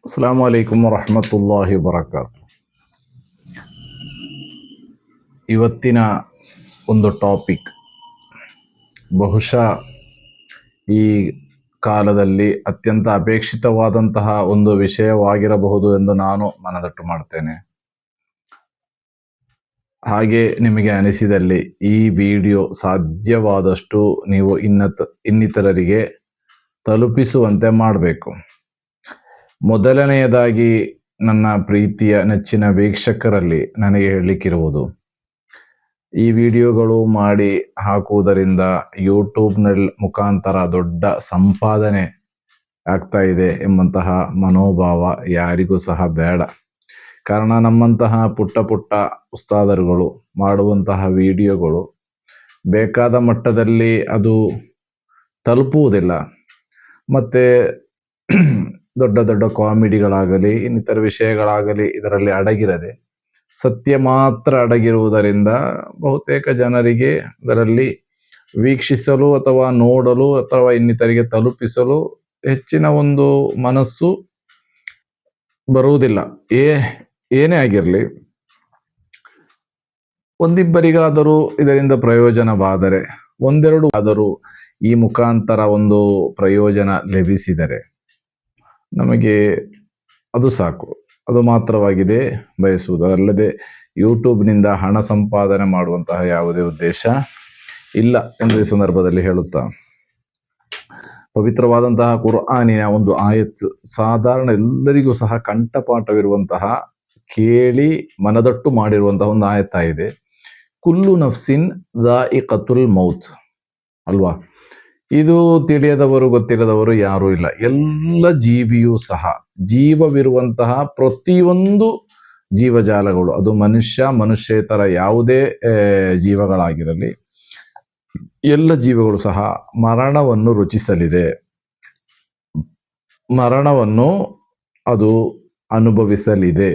ಅಸ್ಸಲಾಮು ಅಲೈಕುಮ್ ವರಹಮತುಲ್ಲಾಹಿ ವಬರಕಾತು. ಇವತ್ತಿನ ಒಂದು ಟಾಪಿಕ್ ಬಹುಶಃ ಈ ಕಾಲದಲ್ಲಿ ಅತ್ಯಂತ ಅಪೇಕ್ಷಿತವಾದಂತಹ ಒಂದು ವಿಷಯವಾಗಿರಬಹುದು ಎಂದು ನಾನು ಮನದಟ್ಟು ಮಾಡ್ತೇನೆ. ಹಾಗೆ ನಿಮಗೆ ಅನಿಸಿದಲ್ಲಿ ಈ ವಿಡಿಯೋ ಸಾಧ್ಯವಾದಷ್ಟು ನೀವು ಇನ್ನಿತರರಿಗೆ ತಲುಪಿಸುವಂತೆ ಮಾಡಬೇಕು. ಮೊದಲನೆಯದಾಗಿ ನನ್ನ ಪ್ರೀತಿಯ ನೆಚ್ಚಿನ ವೀಕ್ಷಕರಲ್ಲಿ ನನಗೆ ಹೇಳಲಿಕ್ಕಿರುವುದು, ಈ ವಿಡಿಯೋಗಳು ಮಾಡಿ ಹಾಕುವುದರಿಂದ ಯೂಟ್ಯೂಬ್ನಲ್ಲಿ ಮುಖಾಂತರ ದೊಡ್ಡ ಸಂಪಾದನೆ ಆಗ್ತಾ ಇದೆ ಎಂಬಂತಹ ಮನೋಭಾವ ಯಾರಿಗೂ ಸಹ ಬೇಡ. ಕಾರಣ ನಮ್ಮಂತಹ ಪುಟ್ಟ ಪುಟ್ಟ ಉಸ್ತಾದರುಗಳು ಮಾಡುವಂತಹ ವಿಡಿಯೋಗಳು ಬೇಕಾದ ಮಟ್ಟದಲ್ಲಿ ಅದು ತಲುಪುವುದಿಲ್ಲ. ಮತ್ತು ದೊಡ್ಡ ದೊಡ್ಡ ಕಾಮಿಡಿಗಳಾಗಲಿ ಇನ್ನಿತರ ವಿಷಯಗಳಾಗಲಿ ಇದರಲ್ಲಿ ಅಡಗಿರದೆ ಸತ್ಯ ಮಾತ್ರ ಅಡಗಿರುವುದರಿಂದ ಬಹುತೇಕ ಜನರಿಗೆ ಅದರಲ್ಲಿ ವೀಕ್ಷಿಸಲು ಅಥವಾ ನೋಡಲು ಅಥವಾ ಇನ್ನಿತರಿಗೆ ತಲುಪಿಸಲು ಹೆಚ್ಚಿನ ಒಂದು ಮನಸ್ಸು ಬರುವುದಿಲ್ಲ. ಏನೇ ಆಗಿರಲಿ, ಒಂದಿಬ್ಬರಿಗಾದರೂ ಇದರಿಂದ ಪ್ರಯೋಜನವಾದರೆ, ಒಂದೆರಡು ಆದರೂ ಈ ಮುಖಾಂತರ ಒಂದು ಪ್ರಯೋಜನ ಲಭಿಸಿದರೆ ನಮಗೆ ಅದು ಸಾಕು. ಅದು ಮಾತ್ರವಾಗಿದೆ ಬಯಸುವುದು. ಅದಲ್ಲದೆ ಯೂಟ್ಯೂಬ್ನಿಂದ ಹಣ ಸಂಪಾದನೆ ಮಾಡುವಂತಹ ಯಾವುದೇ ಉದ್ದೇಶ ಇಲ್ಲ ಎಂದು ಈ ಸಂದರ್ಭದಲ್ಲಿ ಹೇಳುತ್ತಾ, ಪವಿತ್ರವಾದಂತಹ ಕುರ್ಆನಿನ ಒಂದು ಆಯತ್ ಸಾಧಾರಣ ಎಲ್ಲರಿಗೂ ಸಹ ಕಂಠಪಾಠವಿರುವಂತಹ, ಕೇಳಿ ಮನದಟ್ಟು ಮಾಡಿರುವಂತಹ ಒಂದು ಆಯತ್ತಾಗಿದೆ. ಕುಲ್ಲು ನಫ್ಸಿನ್ ದಾಯಿಕತುಲ್ ಮೌತ್ ಅಲ್ವಾ? ಇದು ತಿಳಿಯದವರು ಗೊತ್ತಿಲ್ಲದವರು ಯಾರೂ ಇಲ್ಲ. ಎಲ್ಲ ಜೀವಿಯೂ ಸಹ, ಜೀವವಿರುವಂತಹ ಪ್ರತಿಯೊಂದು ಜೀವಜಾಲಗಳು, ಅದು ಮನುಷ್ಯೇತರ ಯಾವುದೇ ಜೀವಗಳಾಗಿರಲಿ, ಎಲ್ಲ ಜೀವಗಳು ಸಹ ಮರಣವನ್ನು ರುಚಿಸಲಿದೆ. ಮರಣವನ್ನು ಅದು ಅನುಭವಿಸಲಿದೆ.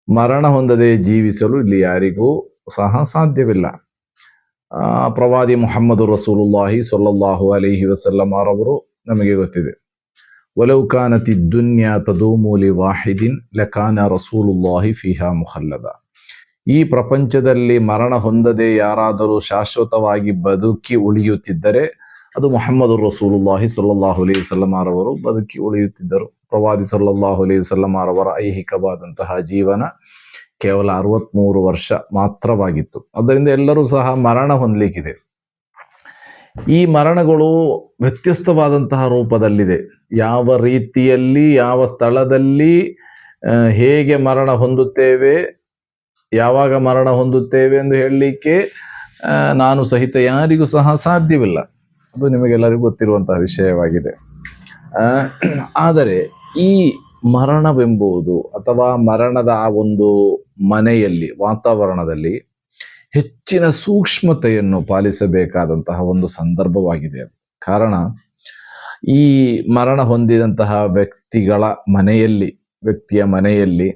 ಮರಣ ಹೊಂದದೆ ಜೀವಿಸಲು ಇಲ್ಲಿ ಯಾರಿಗೂ ಸಹ ಸಾಧ್ಯವಿಲ್ಲ. ಪ್ರವಾದಿ ಮುಹಮ್ಮದ್ ರಸೂಲುಲ್ಲಾಹಿ ಸ್ವಲ್ಲಲ್ಲಾಹು ಅಲೈಹಿ ವಸಲ್ಲಂ ಅವರವರು ನಮಗೆ ಗೊತ್ತಿದೆ, ವಲೌ ಕಾನತಿ ದುನ್ಯಾ ತದೂಮು ಲಿ ವಾಹಿದಿನ್ ಲಕಾನ ರಸೂಲುಲ್ಲಾಹಿ ಫಿಹಾ ಮುಖಲ್ಲದ. ಈ ಪ್ರಪಂಚದಲ್ಲಿ ಮರಣ ಹೊಂದದೆ ಯಾರಾದರೂ ಶಾಶ್ವತವಾಗಿ ಬದುಕಿ ಉಳಿಯುತ್ತಿದ್ದರೆ ಅದು ಮುಹಮ್ಮದ್ ರಸೂಲುಲ್ಲಾಹಿ ಸ್ವಲ್ಲಲ್ಲಾಹು ಅಲೈಹಿ ವಸಲ್ಲಂ ಅವರವರು ಬದುಕಿ ಉಳಿಯುತ್ತಿದ್ದರು. ಪ್ರವಾದಿ ಸ್ವಲ್ಲಲ್ಲಾಹು ಅಲೈಹಿ ವಸಲ್ಲಂ ಅವರವರ ಐಹಿಕವಾದಂತಹ ಜೀವನ ಕೇವಲ 63 ವರ್ಷ ಮಾತ್ರವಾಗಿತ್ತು. ಅದರಿಂದ ಎಲ್ಲರೂ ಸಹ ಮರಣ ಹೊಂದಲಿಕ್ಕಿದೆ. ಈ ಮರಣಗಳು ವ್ಯತ್ಯಸ್ತವಾದಂತಹ ರೂಪದಲ್ಲಿದೆ. ಯಾವ ರೀತಿಯಲ್ಲಿ, ಯಾವ ಸ್ಥಳದಲ್ಲಿ, ಹೇಗೆ ಮರಣ ಹೊಂದುತ್ತೇವೆ, ಯಾವಾಗ ಮರಣ ಹೊಂದುತ್ತೇವೆ ಎಂದು ಹೇಳಲಿಕ್ಕೆ ನಾನು ಸಹಿತ ಯಾರಿಗೂ ಸಹ ಸಾಧ್ಯವಿಲ್ಲ. ಅದು ನಿಮಗೆಲ್ಲರಿಗೂ ಗೊತ್ತಿರುವಂತಹ ವಿಷಯವಾಗಿದೆ. ಆದರೆ ಈ ಮರಣವೆಂಬುದು ಅಥವಾ ಮರಣದ ಆ ಒಂದು ಮನೆಯಲ್ಲಿ, ವಾತಾವರಣದಲ್ಲಿ ಹೆಚ್ಚಿನ ಸೂಕ್ಷ್ಮತೆಯನ್ನು ಪಾಲಿಸಬೇಕಾದಂತಹ ಒಂದು ಸಂದರ್ಭವಾಗಿದೆ. ಕಾರಣ, ಈ ಮರಣ ಹೊಂದಿದಂತಹ ವ್ಯಕ್ತಿಯ ಮನೆಯಲ್ಲಿ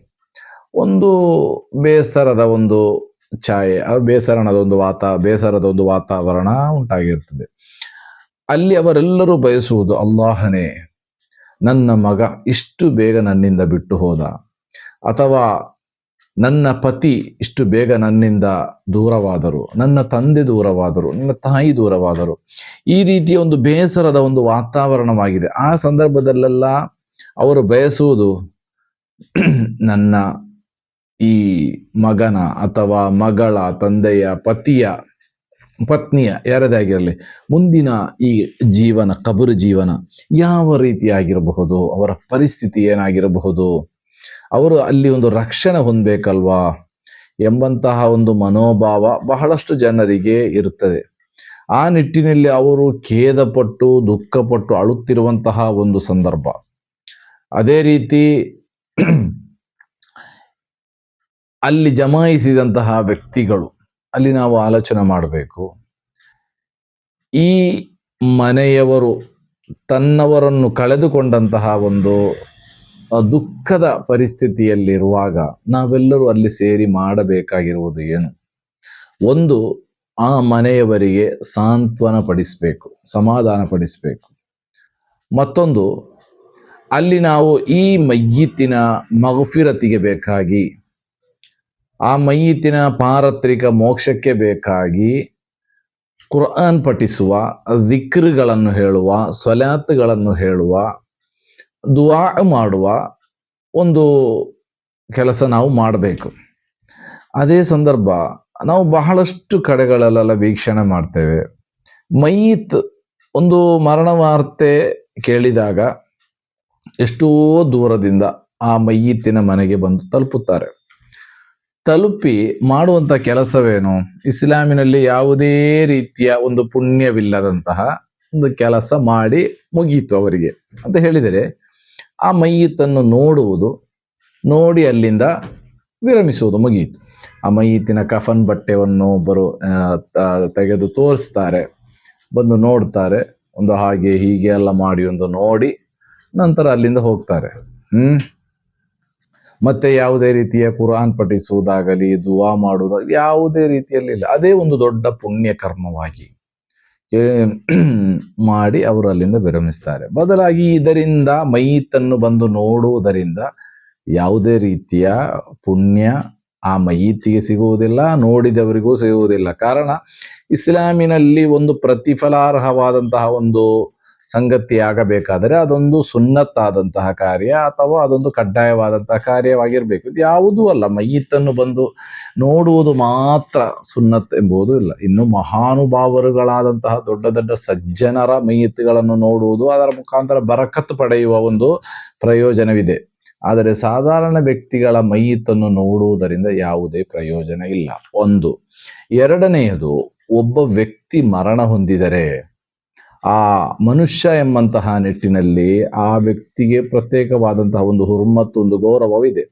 ಒಂದು ಬೇಸರದ ಒಂದು ಛಾಯೆ, ಬೇಸರದ ಒಂದು ವಾತಾವರಣ ಉಂಟಾಗಿರ್ತದೆ. ಅಲ್ಲಿ ಅವರೆಲ್ಲರೂ ಬಯಸುವುದು, ಅಲ್ಲಾಹನೇ, ನನ್ನ ಮಗ ಇಷ್ಟು ಬೇಗ ನನ್ನಿಂದ ಬಿಟ್ಟು ಹೋದ, ಅಥವಾ ನನ್ನ ಪತಿ ಇಷ್ಟು ಬೇಗ ನನ್ನಿಂದ ದೂರವಾದರು, ನನ್ನ ತಂದೆ ದೂರವಾದರು, ನನ್ನ ತಾಯಿ ದೂರವಾದರು. ಈ ರೀತಿಯ ಒಂದು ಬೇಸರದ ಒಂದು ವಾತಾವರಣವಾಗಿದೆ. ಆ ಸಂದರ್ಭದಲ್ಲೆಲ್ಲ ಅವರು ಬಯಸುವುದು, ನನ್ನ ಈ ಮಗನ ಅಥವಾ ಮಗಳ, ತಂದೆಯ, ಪತ್ನಿಯ ಯಾರದೇ ಆಗಿರಲಿ, ಮುಂದಿನ ಈ ಜೀವನ, ಕಬರು ಜೀವನ ಯಾವ ರೀತಿಯಾಗಿರಬಹುದು, ಅವರ ಪರಿಸ್ಥಿತಿ ಏನಾಗಿರಬಹುದು, ಅವರು ಅಲ್ಲಿ ಒಂದು ರಕ್ಷಣೆ ಹೊಂದಬೇಕಲ್ವಾ ಎಂಬಂತಹ ಒಂದು ಮನೋಭಾವ ಬಹಳಷ್ಟು ಜನರಿಗೆ ಇರುತ್ತದೆ. ಆ ನಿಟ್ಟಿನಲ್ಲಿ ಅವರು ಖೇದಪಟ್ಟು, ದುಃಖಪಟ್ಟು ಅಳುತ್ತಿರುವಂತಹ ಒಂದು ಸಂದರ್ಭ. ಅದೇ ರೀತಿ ಅಲ್ಲಿ ಜಮಾಯಿಸಿದಂತಹ ವ್ಯಕ್ತಿಗಳು, ಅಲ್ಲಿ ನಾವು ಆಲೋಚನೆ ಮಾಡಬೇಕು, ಈ ಮನೆಯವರು ತನ್ನವರನ್ನು ಕಳೆದುಕೊಂಡಂತಹ ಒಂದು ದುಃಖದ ಪರಿಸ್ಥಿತಿಯಲ್ಲಿರುವಾಗ ನಾವೆಲ್ಲರೂ ಅಲ್ಲಿ ಸೇರಿ ಮಾಡಬೇಕಾಗಿರುವುದು ಏನು? ಒಂದು, ಆ ಮನೆಯವರಿಗೆ ಸಾಂತ್ವನ ಪಡಿಸಬೇಕು, ಸಮಾಧಾನ ಪಡಿಸಬೇಕು. ಮತ್ತೊಂದು, ಅಲ್ಲಿ ನಾವು ಈ ಮಯ್ಯಿತ್ತಿನ ಮಗ್ಫಿರತಿಗೆ ಬೇಕಾಗಿ, ಆ ಮಯ್ಯಿತ್ತಿನ ಪಾರತ್ರಿಕ ಮೋಕ್ಷಕ್ಕೆ ಬೇಕಾಗಿ ಕುರ್ಆನ್ ಪಠಿಸುವ, ದಿಕ್ರ್ಗಳನ್ನು ಹೇಳುವ, ಸ್ವಲಾತ್ಗಳನ್ನು ಹೇಳುವ, ದುಆ ಮಾಡುವ ಒಂದು ಕೆಲಸ ನಾವು ಮಾಡಬೇಕು. ಅದೇ ಸಂದರ್ಭ ನಾವು ಬಹಳಷ್ಟು ಕಡೆಗಳಲ್ಲೆಲ್ಲ ವೀಕ್ಷಣೆ ಮಾಡ್ತೇವೆ. ಮಯ್ಯಿತ್ ಒಂದು ಮರಣ ವಾರ್ತೆ ಕೇಳಿದಾಗ ಎಷ್ಟೋ ದೂರದಿಂದ ಆ ಮಯ್ಯಿತ್ತಿನ ಮನೆಗೆ ಬಂದು ತಲುಪುತ್ತಾರೆ. ತಲುಪಿ ಮಾಡುವಂಥ ಕೆಲಸವೇನು? ಇಸ್ಲಾಮಿನಲ್ಲಿ ಯಾವುದೇ ರೀತಿಯ ಒಂದು ಪುಣ್ಯವಿಲ್ಲದಂತಹ ಒಂದು ಕೆಲಸ ಮಾಡಿ ಮುಗೀತು ಅವರಿಗೆ ಅಂತ ಹೇಳಿದರೆ, ಆ ಮಯ್ಯಿತ್ತನ್ನು ನೋಡುವುದು, ನೋಡಿ ಅಲ್ಲಿಂದ ವಿರಮಿಸುವುದು, ಮುಗಿಯಿತು. ಆ ಮಯ್ಯಿತ್ತಿನ ಕಫನ್ ಬಟ್ಟೆಯನ್ನು ತೆಗೆದು ತೋರಿಸ್ತಾರೆ, ಬಂದು ನೋಡ್ತಾರೆ, ಒಂದು ಹಾಗೆ ಹೀಗೆ ಎಲ್ಲ ಮಾಡಿ ಒಂದು ನೋಡಿ ನಂತರ ಅಲ್ಲಿಂದ ಹೋಗ್ತಾರೆ. ಮತ್ತೆ ಯಾವುದೇ ರೀತಿಯ ಕುರಾನ್ ಪಠಿಸುವುದಾಗಲಿ, ದುವಾ ಮಾಡುವುದಾಗಲಿ ಯಾವುದೇ ರೀತಿಯಲ್ಲಿ ಇಲ್ಲ. ಅದೇ ಒಂದು ದೊಡ್ಡ ಪುಣ್ಯ ಕರ್ಮವಾಗಿ ಮಾಡಿ ಅವರು ಅಲ್ಲಿಂದ ವಿರಮಿಸ್ತಾರೆ. ಬದಲಾಗಿ ಇದರಿಂದ ಮಯ್ಯಿತ್ತನ್ನು ಬಂದು ನೋಡುವುದರಿಂದ ಯಾವುದೇ ರೀತಿಯ ಪುಣ್ಯ ಆ ಮಯ್ಯಿತ್ತಿಗೆ ಸಿಗುವುದಿಲ್ಲ, ನೋಡಿದವರಿಗೂ ಸಿಗುವುದಿಲ್ಲ. ಕಾರಣ ಇಸ್ಲಾಮಿನಲ್ಲಿ ಒಂದು ಪ್ರತಿಫಲಾರ್ಹವಾದಂತಹ ಒಂದು ಸಂಗತಿ ಆಗಬೇಕಾದರೆ ಅದೊಂದು ಸುನ್ನತ್ತಾದಂತಹ ಕಾರ್ಯ ಅಥವಾ ಅದೊಂದು ಕಡ್ಡಾಯವಾದಂತಹ ಕಾರ್ಯವಾಗಿರಬೇಕು. ಇದು ಯಾವುದೂ ಅಲ್ಲ. ಮಯ್ಯಿತ್ತನ್ನು ಬಂದು ನೋಡುವುದು ಮಾತ್ರ ಸುನ್ನತ್ ಎಂಬುದು ಇಲ್ಲ. ಇನ್ನು ಮಹಾನುಭಾವರುಗಳಾದಂತಹ ದೊಡ್ಡ ದೊಡ್ಡ ಸಜ್ಜನರ ಮಯ್ಯಿತ್ತುಗಳನ್ನು ನೋಡುವುದು, ಅದರ ಮುಖಾಂತರ ಬರಕತ್ ಪಡೆಯುವ ಒಂದು ಪ್ರಯೋಜನವಿದೆ. ಆದರೆ ಸಾಧಾರಣ ವ್ಯಕ್ತಿಗಳ ಮಯ್ಯಿತ್ತನ್ನು ನೋಡುವುದರಿಂದ ಯಾವುದೇ ಪ್ರಯೋಜನ ಇಲ್ಲ. ಒಂದು. ಎರಡನೆಯದು, ಒಬ್ಬ ವ್ಯಕ್ತಿ ಮರಣ ಹೊಂದಿದರೆ ಆ ಮನುಷ್ಯ ಎಂಬಂತಹ ನಿಟ್ಟಿನಲ್ಲಿ ಆ ವ್ಯಕ್ತಿಗೆ ಪ್ರತ್ಯೇಕವಾದಂತಹ ಒಂದು ಹುರ್ಮತ್ತು, ಒಂದು ಗೌರವವಿದೆ.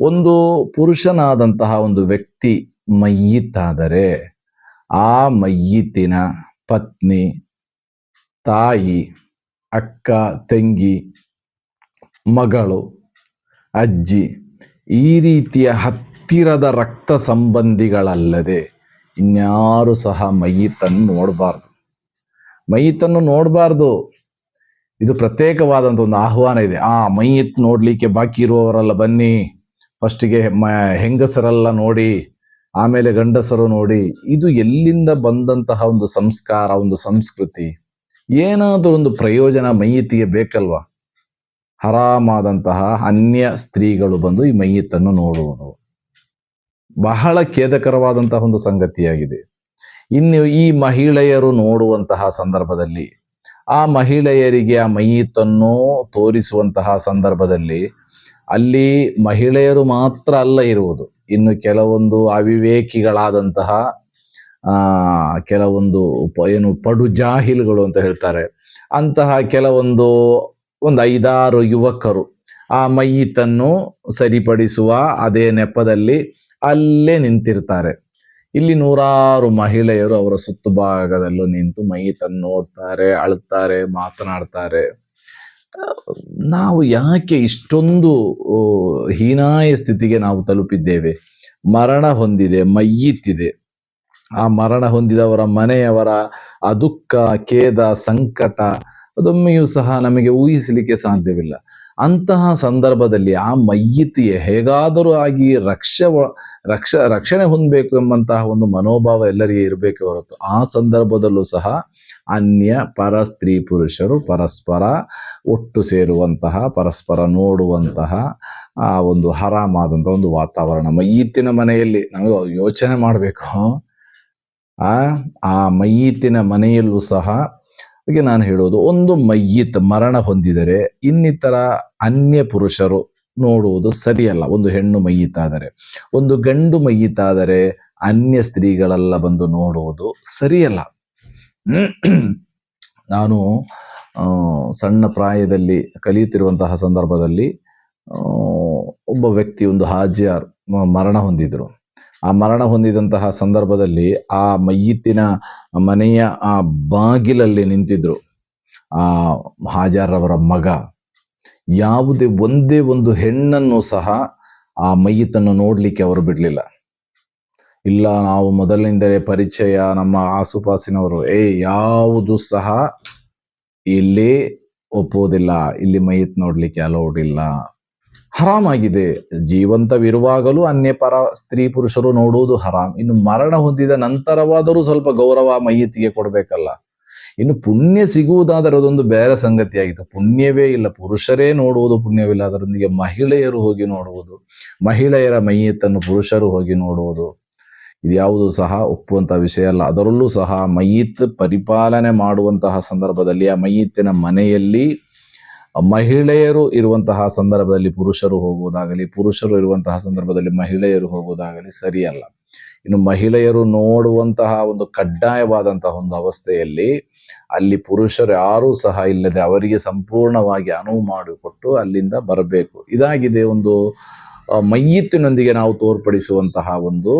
ಒಂದು ಪುರುಷನಾದಂತಹ ಒಂದು ವ್ಯಕ್ತಿ ಮಯ್ಯಿತ್ತಾದರೆ ಆ ಮಯ್ಯಿತ್ತಿನ ಪತ್ನಿ, ತಾಯಿ, ಅಕ್ಕ, ತಂಗಿ, ಮಗಳು, ಅಜ್ಜಿ, ಈ ರೀತಿಯ ಹತ್ತಿರದ ರಕ್ತ ಸಂಬಂಧಿಗಳಲ್ಲದೆ ಇನ್ಯಾರು ಸಹ ಮಯ್ಯಿತ್ತನ್ನು ನೋಡಬಾರ್ದು. ಇದು ಪ್ರತ್ಯೇಕವಾದಂಥ ಒಂದು ಆಹ್ವಾನ ಇದೆ. ಮಯ್ಯಿತ್ ನೋಡ್ಲಿಕ್ಕೆ ಬಾಕಿ ಇರುವವರೆಲ್ಲ ಬನ್ನಿ, ಫಸ್ಟಿಗೆ ಹೆಂಗಸರೆಲ್ಲ ನೋಡಿ, ಆಮೇಲೆ ಗಂಡಸರು ನೋಡಿ. ಇದು ಎಲ್ಲಿಂದ ಬಂದಂತಹ ಒಂದು ಸಂಸ್ಕಾರ, ಒಂದು ಸಂಸ್ಕೃತಿ? ಏನಾದರೂ ಒಂದು ಪ್ರಯೋಜನ ಮಯ್ಯಿತ್ತಿಗೆ ಬೇಕಲ್ವಾ? ಹರಾಮಾದಂತಹ ಅನ್ಯ ಸ್ತ್ರೀಗಳು ಬಂದು ಈ ಮಯ್ಯಿತ್ತನ್ನು ನೋಡುವುದು ಬಹಳ ಖೇದಕರವಾದಂತಹ ಒಂದು ಸಂಗತಿಯಾಗಿದೆ. ಇನ್ನು ಈ ಮಹಿಳೆಯರು ನೋಡುವಂತಹ ಸಂದರ್ಭದಲ್ಲಿ, ಆ ಮಹಿಳೆಯರಿಗೆ ಆ ಮಯ್ಯಿತ್ತನ್ನು ತೋರಿಸುವಂತಹ ಸಂದರ್ಭದಲ್ಲಿ ಅಲ್ಲಿ ಮಹಿಳೆಯರು ಮಾತ್ರ ಅಲ್ಲ ಇರುವುದು, ಇನ್ನು ಕೆಲವೊಂದು ಅವಿವೇಕಿಗಳಾದಂತಹ ಕೆಲವೊಂದು ಪಡು ಜಾಹಿಲ್ಗಳು ಅಂತ ಹೇಳ್ತಾರೆ, ಅಂತಹ ಕೆಲವೊಂದು 5-6 ಯುವಕರು ಆ ಮಯ್ಯಿತ್ತನ್ನು ಸರಿಪಡಿಸುವ ಅದೇ ನೆಪದಲ್ಲಿ ಅಲ್ಲೇ ನಿಂತಿರ್ತಾರೆ. ಇಲ್ಲಿ ನೂರಾರು ಮಹಿಳೆಯರು ಅವರ ಸುತ್ತು ಭಾಗದಲ್ಲೂ ನಿಂತು ಮಯ್ಯಿತ್ತನ್ನು ನೋಡ್ತಾರೆ, ಅಳುತ್ತಾರೆ, ಮಾತನಾಡ್ತಾರೆ. ನಾವು ಯಾಕೆ ಇಷ್ಟೊಂದು ಹೀನಾಯ ಸ್ಥಿತಿಗೆ ನಾವು ತಲುಪಿದ್ದೇವೆ? ಮರಣ ಹೊಂದಿದೆ, ಮಯ್ಯಿತ್ತಿದೆ. ಆ ಮರಣ ಹೊಂದಿದವರ ಮನೆಯವರ ಆ ದುಃಖ, ಖೇದ, ಸಂಕಟ ಅದೊಮ್ಮೆಯೂ ಸಹ ನಮಗೆ ಊಹಿಸಲಿಕ್ಕೆ ಸಾಧ್ಯವಿಲ್ಲ. ಅಂತಹ ಸಂದರ್ಭದಲ್ಲಿ ಆ ಮಯ್ಯಿತ್ತಿಗೆ ಹೇಗಾದರೂ ಆಗಿ ರಕ್ಷಣೆ ಹೊಂದಬೇಕು ಎಂಬಂತಹ ಒಂದು ಮನೋಭಾವ ಎಲ್ಲರಿಗೆ ಇರಬೇಕು ಹೊರತು, ಆ ಸಂದರ್ಭದಲ್ಲೂ ಸಹ ಅನ್ಯ ಪರ ಸ್ತ್ರೀ ಪುರುಷರು ಪರಸ್ಪರ ಒಟ್ಟು ಸೇರುವಂತಹ, ಪರಸ್ಪರ ನೋಡುವಂತಹ ಆ ಒಂದು ಹರಾಮಾದಂತಹ ಒಂದು ವಾತಾವರಣ ಮಯ್ಯಿತ್ತಿನ ಮನೆಯಲ್ಲಿ ನಾವು ಯೋಚನೆ ಮಾಡಬೇಕು. ಆ ಮಯ್ಯಿತ್ತಿನ ಮನೆಯಲ್ಲೂ ಸಹ ಹಾಗೆ ನಾನು ಹೇಳೋದು, ಒಂದು ಮಯ್ಯಿತ್ ಮರಣ ಹೊಂದಿದರೆ ಇನ್ನಿತರ ಅನ್ಯ ಪುರುಷರು ನೋಡುವುದು ಸರಿಯಲ್ಲ. ಒಂದು ಹೆಣ್ಣು ಮಯ್ಯಿತ್ತಾದರೆ, ಒಂದು ಗಂಡು ಮಯ್ಯಿತ್ತಾದರೆ ಅನ್ಯ ಸ್ತ್ರೀಗಳೆಲ್ಲ ಬಂದು ನೋಡುವುದು ಸರಿಯಲ್ಲ. ನಾನು ಸಣ್ಣ ಪ್ರಾಯದಲ್ಲಿ ಕಲಿಯುತ್ತಿರುವಂತಹ ಸಂದರ್ಭದಲ್ಲಿ ಒಬ್ಬ ವ್ಯಕ್ತಿ, ಒಂದು ಹಾಜಿಯಾರ್ ಮರಣ ಹೊಂದಿದ್ರು. ಆ ಮರಣ ಹೊಂದಿದಂತಹ ಸಂದರ್ಭದಲ್ಲಿ ಆ ಮಯ್ಯಿತ್ತಿನ ಮನೆಯ ಆ ಬಾಗಿಲಲ್ಲಿ ನಿಂತಿದ್ರು ಆ ಹಾಜಾರವರ ಮಗ. ಒಂದೇ ಒಂದು ಹೆಣ್ಣನ್ನು ಸಹ ಆ ಮಯ್ಯಿತ್ತನ್ನು ನೋಡ್ಲಿಕ್ಕೆ ಅವರು ಬಿಡ್ಲಿಲ್ಲ. ಇಲ್ಲ, ನಾವು ಮೊದಲಿನಿಂದಲೇ ಪರಿಚಯ, ನಮ್ಮ ಆಸುಪಾಸಿನವರು, ಯಾವುದು ಸಹ ಇಲ್ಲಿ ಒಪ್ಪುವುದಿಲ್ಲ, ಇಲ್ಲಿ ಮೈಯತ್ ನೋಡ್ಲಿಕ್ಕೆ ಅಲೌಡ್ ಇಲ್ಲ, ಹರಾಮಾಗಿದೆ. ಜೀವಂತವಿರುವಾಗಲೂ ಅನ್ಯಪರ ಸ್ತ್ರೀ ಪುರುಷರು ನೋಡುವುದು ಹರಾಮ್. ಇನ್ನು ಮರಣ ಹೊಂದಿದ ನಂತರವಾದರೂ ಸ್ವಲ್ಪ ಗೌರವ ಮೈಯತ್ತಿಗೆ ಕೊಡಬೇಕಲ್ಲ. ಇನ್ನು ಪುಣ್ಯ ಸಿಗುವುದಾದರೆ ಅದೊಂದು ಬೇರೆ ಸಂಗತಿಯಾಗಿತ್ತು. ಪುಣ್ಯವೇ ಇಲ್ಲ, ಪುರುಷರೇ ನೋಡುವುದು ಪುಣ್ಯವಿಲ್ಲ, ಅದರೊಂದಿಗೆ ಮಹಿಳೆಯರು ಹೋಗಿ ನೋಡುವುದು, ಮಹಿಳೆಯರ ಮೈಯತ್ತನ್ನು ಪುರುಷರು ಹೋಗಿ ನೋಡುವುದು, ಇದ್ಯಾವುದು ಸಹ ಒಪ್ಪುವಂಥ ವಿಷಯ ಅಲ್ಲ. ಅದರಲ್ಲೂ ಸಹ ಮೈಯತ್ ಪರಿಪಾಲನೆ ಮಾಡುವಂತಹ ಸಂದರ್ಭದಲ್ಲಿ ಆ ಮೈಯತ್ತಿನ ಮನೆಯಲ್ಲಿ ಮಹಿಳೆಯರು ಇರುವಂತಹ ಸಂದರ್ಭದಲ್ಲಿ ಪುರುಷರು ಹೋಗುವುದಾಗಲಿ, ಪುರುಷರು ಇರುವಂತಹ ಸಂದರ್ಭದಲ್ಲಿ ಮಹಿಳೆಯರು ಹೋಗುವುದಾಗಲಿ ಸರಿಯಲ್ಲ. ಇನ್ನು ಮಹಿಳೆಯರು ನೋಡುವಂತಹ ಒಂದು ಕಡ್ಡಾಯವಾದಂತಹ ಒಂದು ಅವಸ್ಥೆಯಲ್ಲಿ ಅಲ್ಲಿ ಪುರುಷರು ಯಾರೂ ಸಹ ಇಲ್ಲದೆ ಅವರಿಗೆ ಸಂಪೂರ್ಣವಾಗಿ ಅನುವು ಮಾಡಿಕೊಟ್ಟು ಅಲ್ಲಿಂದ ಬರಬೇಕು. ಇದಾಗಿದೆ ಒಂದು ಮೈಯತ್ತಿನೊಂದಿಗೆ ನಾವು ತೋರ್ಪಡಿಸುವಂತಹ ಒಂದು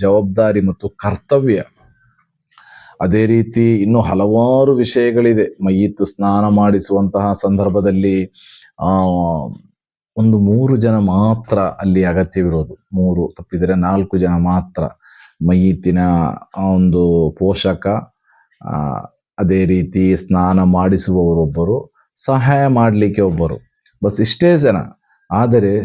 ಜವಾಬ್ದಾರಿ ಮತ್ತು ಕರ್ತವ್ಯ. ಅದೇ ರೀತಿ ಇನ್ನು ಹಲವಾರು ವಿಷಯಗಳಿದೆ. ಮೈಯತ್ತು ಸ್ನಾನ ಮಾಡಿಸುವಂತಹ ಸಂದರ್ಭದಲ್ಲಿ ಒಂದು 3 ಜನ ಮಾತ್ರ ಅಲ್ಲಿ ಅಗತ್ಯವಿರೋದು, 3 ತಪ್ಪಿದರೆ 4 ಜನ ಮಾತ್ರ. ಮೈಯತ್ತಿನ ಒಂದು ಪೋಷಕ, ಅದೇ ರೀತಿ ಸ್ನಾನ ಮಾಡಿಸುವವರೊಬ್ಬರು, ಸಹಾಯ ಮಾಡಲಿಕ್ಕೆ ಒಬ್ಬರು, ಬಸ್ ಇಷ್ಟೇ ಜನ. ಆದರೆ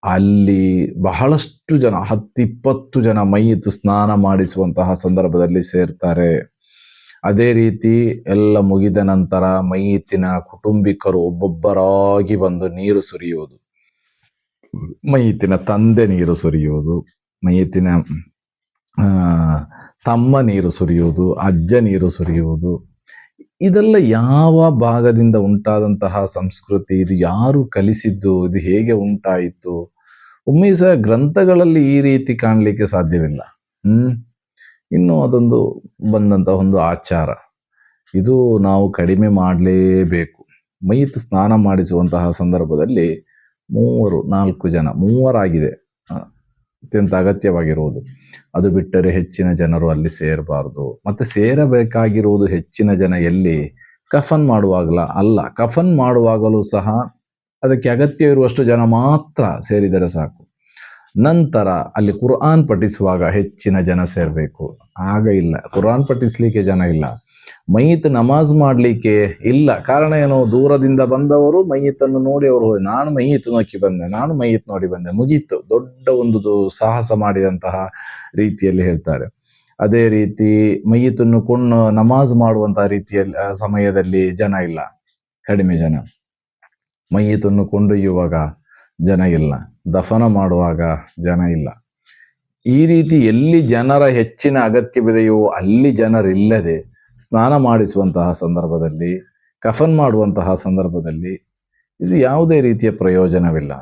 ಅಲ್ಲಿ ಬಹಳಷ್ಟು ಜನ, 10-20 ಜನ ಮೈಯತ್ತು ಸ್ನಾನ ಮಾಡಿಸುವಂತಹ ಸಂದರ್ಭದಲ್ಲಿ ಸೇರ್ತಾರೆ. ಅದೇ ರೀತಿ ಎಲ್ಲ ಮುಗಿದ ನಂತರ ಮೈಯತ್ತಿನ ಕುಟುಂಬಿಕರು ಒಬ್ಬೊಬ್ಬರಾಗಿ ಬಂದು ನೀರು ಸುರಿಯುವುದು, ಮೈಯತ್ತಿನ ತಂದೆ ನೀರು ಸುರಿಯುವುದು, ಮೈಯತ್ತಿನ ತಮ್ಮ ನೀರು ಸುರಿಯುವುದು, ಅಜ್ಜ ನೀರು ಸುರಿಯುವುದು. ಇದೆಲ್ಲ ಯಾವ ಭಾಗದಿಂದ ಉಂಟಾದಂತಹ ಸಂಸ್ಕೃತಿ? ಇದು ಯಾರು ಕಲಿಸಿದ್ದು? ಇದು ಹೇಗೆ ಉಂಟಾಯಿತು? ಒಮ್ಮೆ ಸಹ ಗ್ರಂಥಗಳಲ್ಲಿ ಈ ರೀತಿ ಕಾಣಲಿಕ್ಕೆ ಸಾಧ್ಯವಿಲ್ಲ. ಇನ್ನು ಅದೊಂದು ಬಂದಂತಹ ಒಂದು ಆಚಾರ, ಇದು ನಾವು ಕಡಿಮೆ ಮಾಡಲೇಬೇಕು. ಮೈಯತ್ತು ಸ್ನಾನ ಮಾಡಿಸುವಂತಹ ಸಂದರ್ಭದಲ್ಲಿ 3-4 ಜನ, 3 ಅತ್ಯಂತ ಅಗತ್ಯವಾಗಿರುವುದು. ಅದು ಬಿಟ್ಟರೆ ಹೆಚ್ಚಿನ ಜನರು ಅಲ್ಲಿ ಸೇರಬಾರ್ದು. ಮತ್ತೆ ಸೇರಬೇಕಾಗಿರುವುದು ಹೆಚ್ಚಿನ ಜನ ಎಲ್ಲಿ? ಕಫನ್ ಮಾಡುವಾಗಲ ಅಲ್ಲ, ಕಫನ್ ಮಾಡುವಾಗಲೂ ಸಹ ಅದಕ್ಕೆ ಅಗತ್ಯ ಇರುವಷ್ಟು ಜನ ಮಾತ್ರ ಸೇರಿದರೆ ಸಾಕು. ನಂತರ ಅಲ್ಲಿ ಕುರ್ಆನ್ ಪಠಿಸುವಾಗ ಹೆಚ್ಚಿನ ಜನ ಸೇರಬೇಕು. ಆಗ ಇಲ್ಲ, ಕುರ್ಆನ್ ಪಠಿಸ್ಲಿಕ್ಕೆ ಜನ ಇಲ್ಲ. ಮೈಯತ್ ನಮಾಜ್ ಮಾಡಲಿಕ್ಕೆ ಇಲ್ಲ. ಕಾರಣ ಏನು? ದೂರದಿಂದ ಬಂದವರು ಮೈಯತ್ತನ್ನು ನೋಡಿ ಅವರು ನಾನು ಮೈಯತ್ ನೋಕ್ಕಿ ಬಂದೆ, ನಾನು ಮೈಯತ್ ನೋಡಿ ಬಂದೆ, ಮುಗೀತು. ದೊಡ್ಡ ಒಂದು ಸಾಹಸ ಮಾಡಿದಂತಹ ರೀತಿಯಲ್ಲಿ ಹೇಳ್ತಾರೆ. ಅದೇ ರೀತಿ ಮೈಯತ್ತನ್ನು ಕೊಂಡು ನಮಾಜ್ ಮಾಡುವಂತಹ ರೀತಿಯಲ್ಲಿ ಸಮಯದಲ್ಲಿ ಜನ ಇಲ್ಲ, ಕಡಿಮೆ ಜನ. ಮೈಯತ್ತನ್ನು ಕೊಂಡೊಯ್ಯುವಾಗ ಜನ ಇಲ್ಲ, ದಫನ ಮಾಡುವಾಗ ಜನ ಇಲ್ಲ. ಈ ರೀತಿ ಎಲ್ಲಿ ಜನರ ಹೆಚ್ಚಿನ ಅಗತ್ಯವಿದೆಯೋ ಅಲ್ಲಿ ಜನರಿಲ್ಲದೆ ಸ್ನಾನ ಮಾಡಿಸುವಂತಹ ಸಂದರ್ಭದಲ್ಲಿ, ಕಫನ್ ಮಾಡುವಂತಹ ಸಂದರ್ಭದಲ್ಲಿ ಇದು ಯಾವುದೇ ರೀತಿಯ ಪ್ರಯೋಜನವಿಲ್ಲ.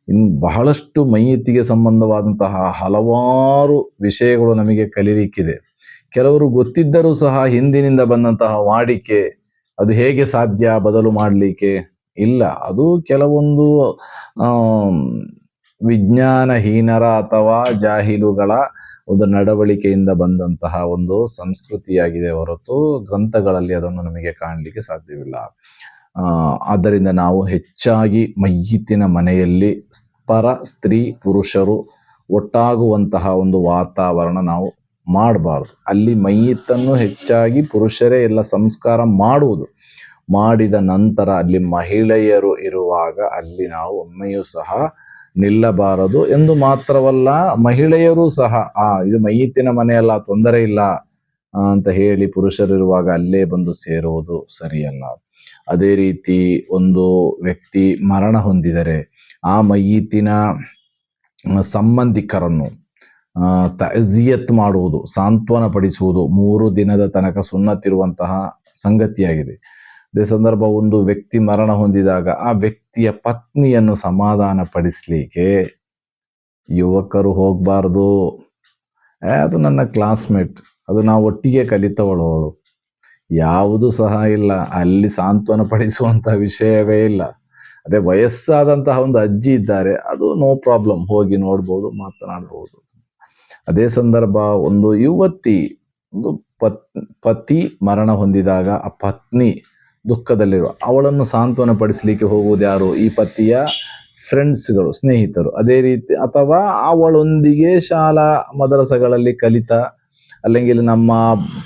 ಇನ್ನು ಬಹಳಷ್ಟು ಮೈಯತ್ತಿಗೆ ಸಂಬಂಧವಾದಂತಹ ಹಲವಾರು ವಿಷಯಗಳು ನಮಗೆ ಕಲೀಲಿಕ್ಕಿದೆ. ಕೆಲವರು ಗೊತ್ತಿದ್ದರೂ ಸಹ ಹಿಂದಿನಿಂದ ಬಂದಂತಹ ವಾಡಿಕೆ, ಅದು ಹೇಗೆ ಸಾಧ್ಯ ಬದಲು ಮಾಡಲಿಕ್ಕೆ? ಇಲ್ಲ, ಅದು ಕೆಲವೊಂದು ವಿಜ್ಞಾನಹೀನರ ಅಥವಾ ಜಾಹಿಲುಗಳ ಒಂದು ನಡವಳಿಕೆಯಿಂದ ಬಂದಂತಹ ಒಂದು ಸಂಸ್ಕೃತಿಯಾಗಿದೆ ಹೊರತು ಗ್ರಂಥಗಳಲ್ಲಿ ಅದನ್ನು ನಮಗೆ ಕಾಣಲಿಕ್ಕೆ ಸಾಧ್ಯವಿಲ್ಲ. ಆದ್ದರಿಂದ ನಾವು ಹೆಚ್ಚಾಗಿ ಮೈಯತ್ತಿನ ಮನೆಯಲ್ಲಿ ಪರ ಸ್ತ್ರೀ ಪುರುಷರು ಒಟ್ಟಾಗುವಂತಹ ಒಂದು ವಾತಾವರಣ ನಾವು ಮಾಡಬಾರ್ದು. ಅಲ್ಲಿ ಮೈಯತ್ತನ್ನು ಹೆಚ್ಚಾಗಿ ಪುರುಷರೇ ಎಲ್ಲ ಸಂಸ್ಕಾರ ಮಾಡುವುದು. ಮಾಡಿದ ನಂತರ ಅಲ್ಲಿ ಮಹಿಳೆಯರು ಇರುವಾಗ ಅಲ್ಲಿ ನಾವು ಒಮ್ಮೆಯೂ ಸಹ ನಿಲ್ಲಬಾರದು ಎಂದು ಮಾತ್ರವಲ್ಲ, ಮಹಿಳೆಯರು ಸಹ ಇದು ಮೈಯತ್ತಿನ ಮನೆಯಲ್ಲ, ತೊಂದರೆ ಇಲ್ಲ ಅಂತ ಹೇಳಿ ಪುರುಷರಿರುವಾಗ ಅಲ್ಲೇ ಬಂದು ಸೇರುವುದು ಸರಿಯಲ್ಲ. ಅದೇ ರೀತಿ ಒಂದು ವ್ಯಕ್ತಿ ಮರಣ ಹೊಂದಿದರೆ ಆ ಮೈಯತ್ತಿನ ಸಂಬಂಧಿಕರನ್ನು ತಜಿಯತ್ ಮಾಡುವುದು, ಸಾಂತ್ವನ ಪಡಿಸುವುದು 3 ದಿನದ ತನಕ ಸುನ್ನತಿರುವಂತಹ ಸಂಗತಿಯಾಗಿದೆ. ಅದೇ ಸಂದರ್ಭ ಒಂದು ವ್ಯಕ್ತಿ ಮರಣ ಹೊಂದಿದಾಗ ಆ ವ್ಯಕ್ತಿಯ ಪತ್ನಿಯನ್ನು ಸಮಾಧಾನ ಪಡಿಸ್ಲಿಕ್ಕೆ ಯುವಕರು ಹೋಗಬಾರ್ದು. ಅದು ನನ್ನ ಕ್ಲಾಸ್ಮೇಟ್, ಅದು ನಾವು ಒಟ್ಟಿಗೆ ಕಲಿತವಳು, ಯಾವುದು ಸಹ ಇಲ್ಲ, ಅಲ್ಲಿ ಸಾಂತ್ವನ ಪಡಿಸುವಂತಹ ವಿಷಯವೇ ಇಲ್ಲ. ಅದೇ ವಯಸ್ಸಾದಂತಹ ಒಂದು ಅಜ್ಜಿ ಇದ್ದಾರೆ, ಅದು ನೋ ಪ್ರಾಬ್ಲಮ್, ಹೋಗಿ ನೋಡ್ಬೋದು, ಮಾತನಾಡ್ಬೋದು. ಅದೇ ಸಂದರ್ಭ ಒಂದು ಯುವತಿ, ಒಂದು ಪತಿ ಮರಣ ಹೊಂದಿದಾಗ ಆ ಪತ್ನಿ ದುಃಖದಲ್ಲಿರುವ ಅವಳನ್ನು ಸಾಂತ್ವನ ಪಡಿಸಲಿಕ್ಕೆ ಹೋಗುವುದು ಯಾರು? ಈ ಪತಿಯ ಫ್ರೆಂಡ್ಸ್ಗಳು, ಸ್ನೇಹಿತರು. ಅದೇ ರೀತಿ ಅಥವಾ ಅವಳೊಂದಿಗೆ ಶಾಲಾ ಮದರಸಗಳಲ್ಲಿ ಕಲಿತ അല്ലെങ്കിൽ ನಮ್ಮ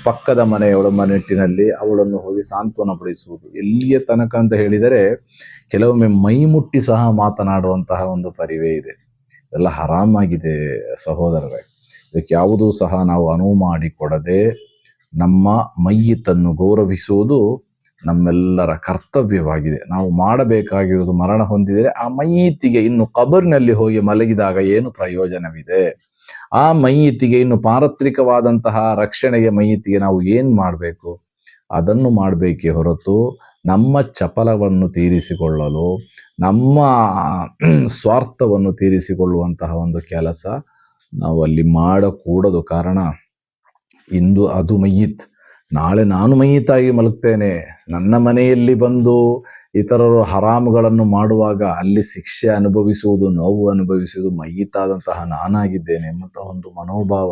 ಪಕ್ಕದ ಮನೆಯವಳ ನಿಟ್ಟಿನಲ್ಲಿ ಅವಳನ್ನು ಹೋಗಿ ಸಾಂತ್ವನ ಪಡಿಸುವುದು. ಎಲ್ಲಿಯ ತನಕ ಅಂತ ಹೇಳಿದರೆ ಕೆಲವೊಮ್ಮೆ ಮೈ ಮುಟ್ಟಿ ಸಹ ಮಾತನಾಡುವಂತಹ ಒಂದು ಪರಿವೇ ಇದೆ. ಎಲ್ಲ ಹರಾಮಾಗಿದೆ ಸಹೋದರರೇ. ಇದಕ್ಕೆ ಯಾವುದೂ ಸಹ ನಾವು ಅನುವು ಮಾಡಿಕೊಡದೆ ನಮ್ಮ ಮಯ್ಯಿತನ್ನು ಗೌರವಿಸುವುದು ನಮ್ಮೆಲ್ಲರ ಕರ್ತವ್ಯವಾಗಿದೆ. ನಾವು ಮಾಡಬೇಕಾಗಿರುವುದು, ಮರಣ ಹೊಂದಿದರೆ ಆ ಮಯ್ಯಿತಿಗೆ ಇನ್ನು ಕಬರ್ನಲ್ಲಿ ಹೋಗಿ ಮಲಗಿದಾಗ ಏನು ಪ್ರಯೋಜನವಿದೆ, ಆ ಮಯ್ಯಿತಿಗೆ ಇನ್ನು ಪಾರತ್ರಿಕವಾದಂತಹ ರಕ್ಷಣೆಗೆ ಮಯ್ಯಿತಿಗೆ ನಾವು ಏನು ಮಾಡಬೇಕು, ಅದನ್ನು ಮಾಡಬೇಕೇ ಹೊರತು ನಮ್ಮ ಚಪಲವನ್ನು ತೀರಿಸಿಕೊಳ್ಳಲು, ನಮ್ಮ ಸ್ವಾರ್ಥವನ್ನು ತೀರಿಸಿಕೊಳ್ಳುವಂತಹ ಒಂದು ಕೆಲಸ ನಾವು ಅಲ್ಲಿ ಮಾಡಕೂಡದು. ಕಾರಣ ಇಂದು ಅದು ಮಯ್ಯಿತ್, ನಾಳೆ ನಾನು ಮಯ್ಯಿತಾಗಿ ಮಲಗ್ತೇನೆ. ನನ್ನ ಮನೆಯಲ್ಲಿ ಬಂದು ಇತರರು ಹರಾಮುಗಳನ್ನು ಮಾಡುವಾಗ ಅಲ್ಲಿ ಶಿಕ್ಷೆ ಅನುಭವಿಸುವುದು, ನೋವು ಅನುಭವಿಸುವುದು ಮಯ್ಯಿತಾದಂತಹ ನಾನಾಗಿದ್ದೇನೆ ಎಂಬಂತಹ ಒಂದು ಮನೋಭಾವ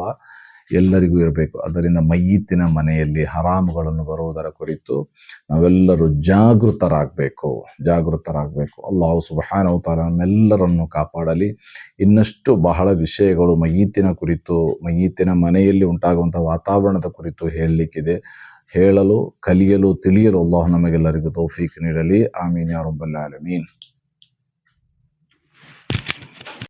ಎಲ್ಲರಿಗೂ ಇರಬೇಕು. ಅದರಿಂದ ಮಯ್ಯಿತ್ತಿನ ಮನೆಯಲ್ಲಿ ಹರಾಮುಗಳನ್ನು ಬರುವುದರ ಕುರಿತು ನಾವೆಲ್ಲರೂ ಜಾಗೃತರಾಗಬೇಕು. ಅಲ್ಲಾಹು ಸುಬ್ಹಾನಹು ವ ತಆಲಾ ನಮ್ಮೆಲ್ಲರನ್ನು ಕಾಪಾಡಲಿ. ಇನ್ನಷ್ಟು ಬಹಳ ವಿಷಯಗಳು ಮಯ್ಯಿತ್ತಿನ ಕುರಿತು, ಮಯ್ಯಿತ್ತಿನ ಮನೆಯಲ್ಲಿ ಉಂಟಾಗುವಂತಹ ವಾತಾವರಣದ ಕುರಿತು ಹೇಳಲಿಕ್ಕಿದೆ. ಹೇಳಲು, ಕಲಿಯಲು, ತಿಳಿಯಲು ಅಲ್ಲಾಹು ನಮಗೆಲ್ಲರಿಗೂ ತೌಫೀಕ್ ನೀಡಲಿ. ಆಮೀನ್ ಯಾ ರಬ್ಬಲ್ ಆಲಮೀನ್.